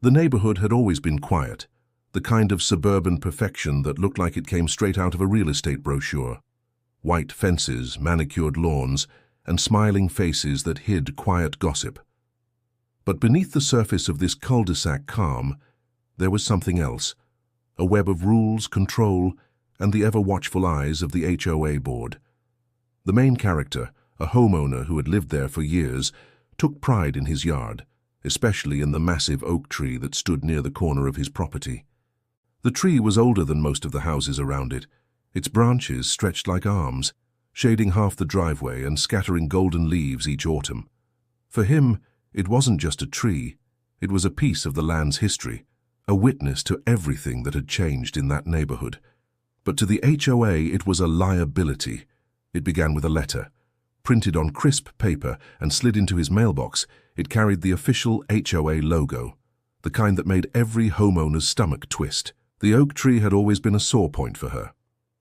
The neighborhood had always been quiet, the kind of suburban perfection that looked like it came straight out of a real estate brochure. White fences, manicured lawns, and smiling faces that hid quiet gossip. But beneath the surface of this cul-de-sac calm, there was something else, a web of rules, control, and the ever-watchful eyes of the HOA board. The main character, a homeowner who had lived there for years, took pride in his yard, especially in the massive oak tree that stood near the corner of his property. The tree was older than most of the houses around it. Its branches stretched like arms, shading half the driveway and scattering golden leaves each autumn. For him, it wasn't just a tree, it was a piece of the land's history, a witness to everything that had changed in that neighborhood. But to the HOA, it was a liability. It began with a letter. Printed on crisp paper and slid into his mailbox, it carried the official HOA logo, the kind that made every homeowner's stomach twist. The oak tree had always been a sore point for her.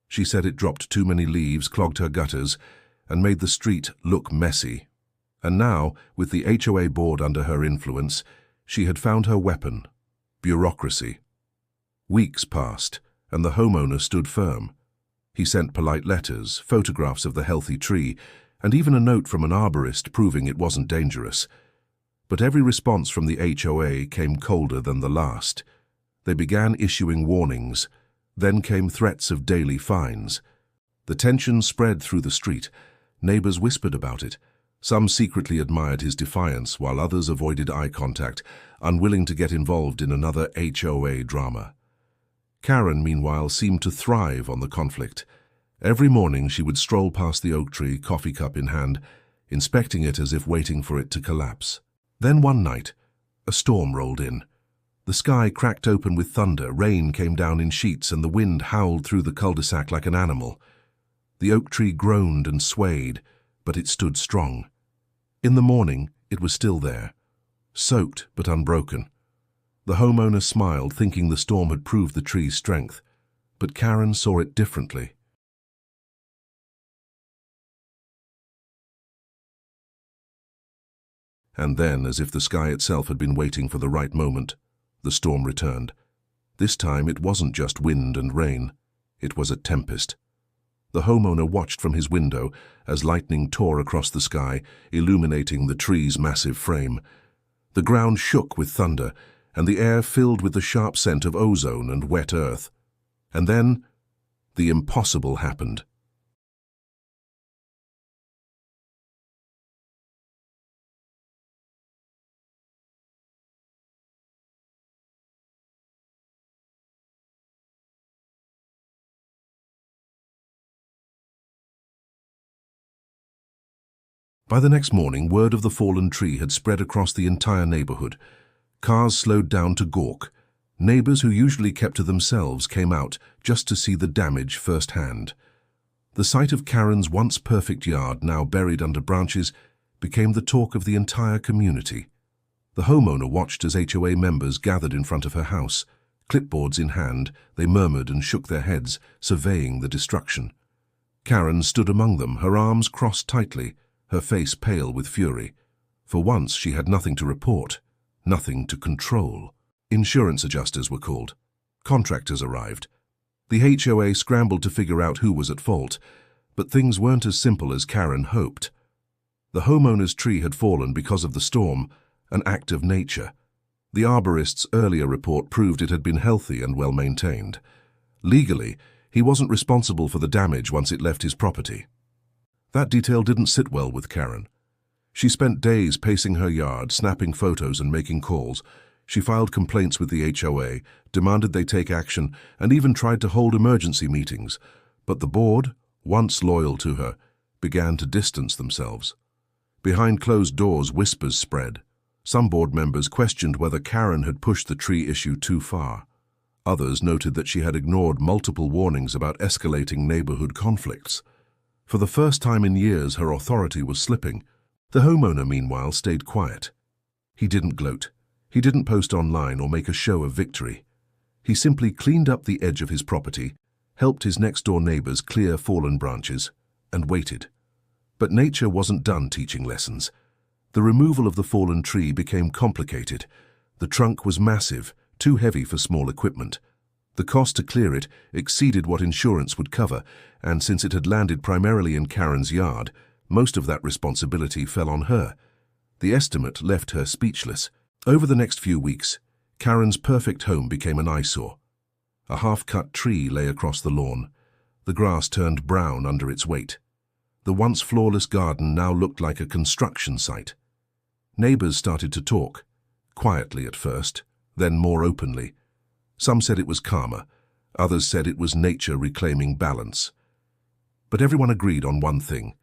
She said it dropped too many leaves, clogged her gutters, and made the street look messy. And now, with the HOA board under her influence, she had found her weapon: bureaucracy. Weeks passed, and the homeowner stood firm. He sent polite letters, photographs of the healthy tree, and even a note from an arborist proving it wasn't dangerous. But every response from the HOA came colder than the last. They began issuing warnings. Then came threats of daily fines. The tension spread through the street. Neighbors whispered about it. Some secretly admired his defiance, while others avoided eye contact, unwilling to get involved in another HOA drama. Karen, meanwhile, seemed to thrive on the conflict. Every morning she would stroll past the oak tree, coffee cup in hand, inspecting it as if waiting for it to collapse. Then one night, a storm rolled in. The sky cracked open with thunder, rain came down in sheets, and the wind howled through the cul-de-sac like an animal. The oak tree groaned and swayed, but it stood strong. In the morning, it was still there, soaked but unbroken. The homeowner smiled, thinking the storm had proved the tree's strength, but Karen saw it differently. And then, as if the sky itself had been waiting for the right moment, the storm returned. This time it wasn't just wind and rain, it was a tempest. The homeowner watched from his window as lightning tore across the sky, illuminating the tree's massive frame. The ground shook with thunder, and the air filled with the sharp scent of ozone and wet earth. And then, the impossible happened. By the next morning, word of the fallen tree had spread across the entire neighborhood. Cars slowed down to gawk. Neighbors who usually kept to themselves came out just to see the damage firsthand. The sight of Karen's once perfect yard, now buried under branches, became the talk of the entire community. The homeowner watched as HOA members gathered in front of her house. Clipboards in hand, they murmured and shook their heads, surveying the destruction. Karen stood among them, her arms crossed tightly, her face pale with fury. For once she had nothing to report, nothing to control. Insurance adjusters were called. Contractors arrived. The HOA scrambled to figure out who was at fault, but things weren't as simple as Karen hoped. The homeowner's tree had fallen because of the storm, an act of nature. The arborist's earlier report proved it had been healthy and well maintained. Legally, he wasn't responsible for the damage once it left his property. That detail didn't sit well with Karen. She spent days pacing her yard, snapping photos and making calls. She filed complaints with the HOA, demanded they take action, and even tried to hold emergency meetings. But the board, once loyal to her, began to distance themselves. Behind closed doors, whispers spread. Some board members questioned whether Karen had pushed the tree issue too far. Others noted that she had ignored multiple warnings about escalating neighborhood conflicts. For the first time in years, her authority was slipping. The homeowner, meanwhile, stayed quiet. He didn't gloat. He didn't post online or make a show of victory. He simply cleaned up the edge of his property, helped his next-door neighbors clear fallen branches, and waited. But nature wasn't done teaching lessons. The removal of the fallen tree became complicated. The trunk was massive, too heavy for small equipment. The cost to clear it exceeded what insurance would cover, and since it had landed primarily in Karen's yard, most of that responsibility fell on her. The estimate left her speechless. Over the next few weeks, Karen's perfect home became an eyesore. A half-cut tree lay across the lawn. The grass turned brown under its weight. The once flawless garden now looked like a construction site. Neighbors started to talk, quietly at first, then more openly. Some said it was karma, others said it was nature reclaiming balance. But everyone agreed on one thing.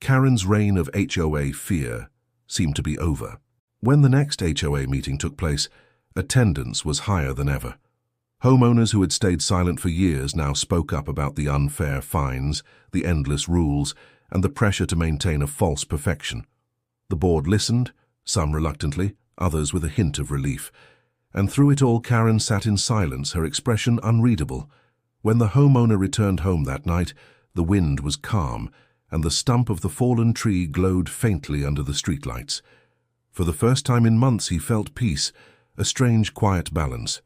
Karen's reign of HOA fear seemed to be over. When the next HOA meeting took place, attendance was higher than ever. Homeowners who had stayed silent for years now spoke up about the unfair fines, the endless rules, and the pressure to maintain a false perfection. The board listened, some reluctantly, others with a hint of relief. And through it all, Karen sat in silence, her expression unreadable. When the homeowner returned home that night, the wind was calm, and the stump of the fallen tree glowed faintly under the streetlights. For the first time in months he felt peace, a strange quiet balance.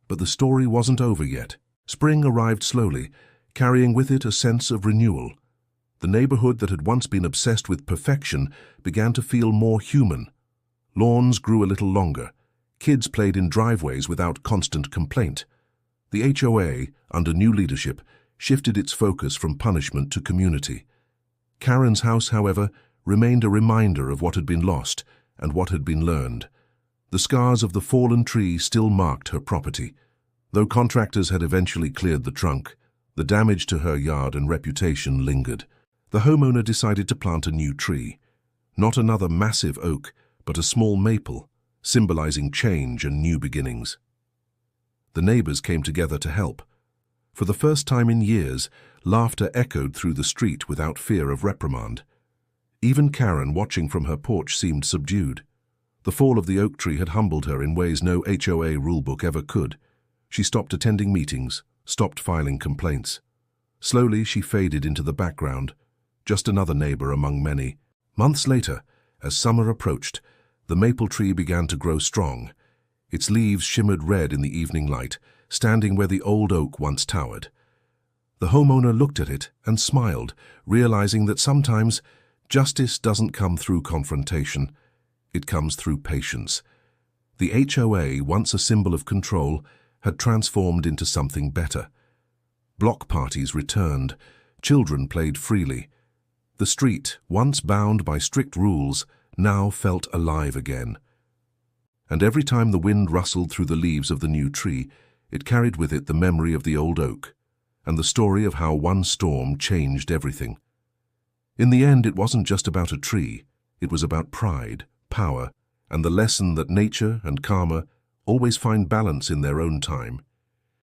But the story wasn't over yet. Spring arrived slowly, carrying with it a sense of renewal. The neighborhood that had once been obsessed with perfection began to feel more human. Lawns grew a little longer. Kids played in driveways without constant complaint. The HOA, under new leadership, shifted its focus from punishment to community. Karen's house, however, remained a reminder of what had been lost and what had been learned. The scars of the fallen tree still marked her property. Though contractors had eventually cleared the trunk, the damage to her yard and reputation lingered. The homeowner decided to plant a new tree. Not another massive oak, but a small maple, symbolizing change and new beginnings. The neighbors came together to help. For the first time in years, laughter echoed through the street without fear of reprimand. Even Karen, watching from her porch, seemed subdued. The fall of the oak tree had humbled her in ways no HOA rulebook ever could. She stopped attending meetings, stopped filing complaints. Slowly she faded into the background, just another neighbor among many. Months later, as summer approached, the maple tree began to grow strong. Its leaves shimmered red in the evening light, standing where the old oak once towered. The homeowner looked at it and smiled, realizing that sometimes justice doesn't come through confrontation. It comes through patience. The HOA, once a symbol of control, had transformed into something better. Block parties returned. Children played freely. The street, once bound by strict rules, now felt alive again. And every time the wind rustled through the leaves of the new tree, it carried with it the memory of the old oak, and the story of how one storm changed everything. In the end, it wasn't just about a tree. It was about pride, power, and the lesson that nature and karma always find balance in their own time.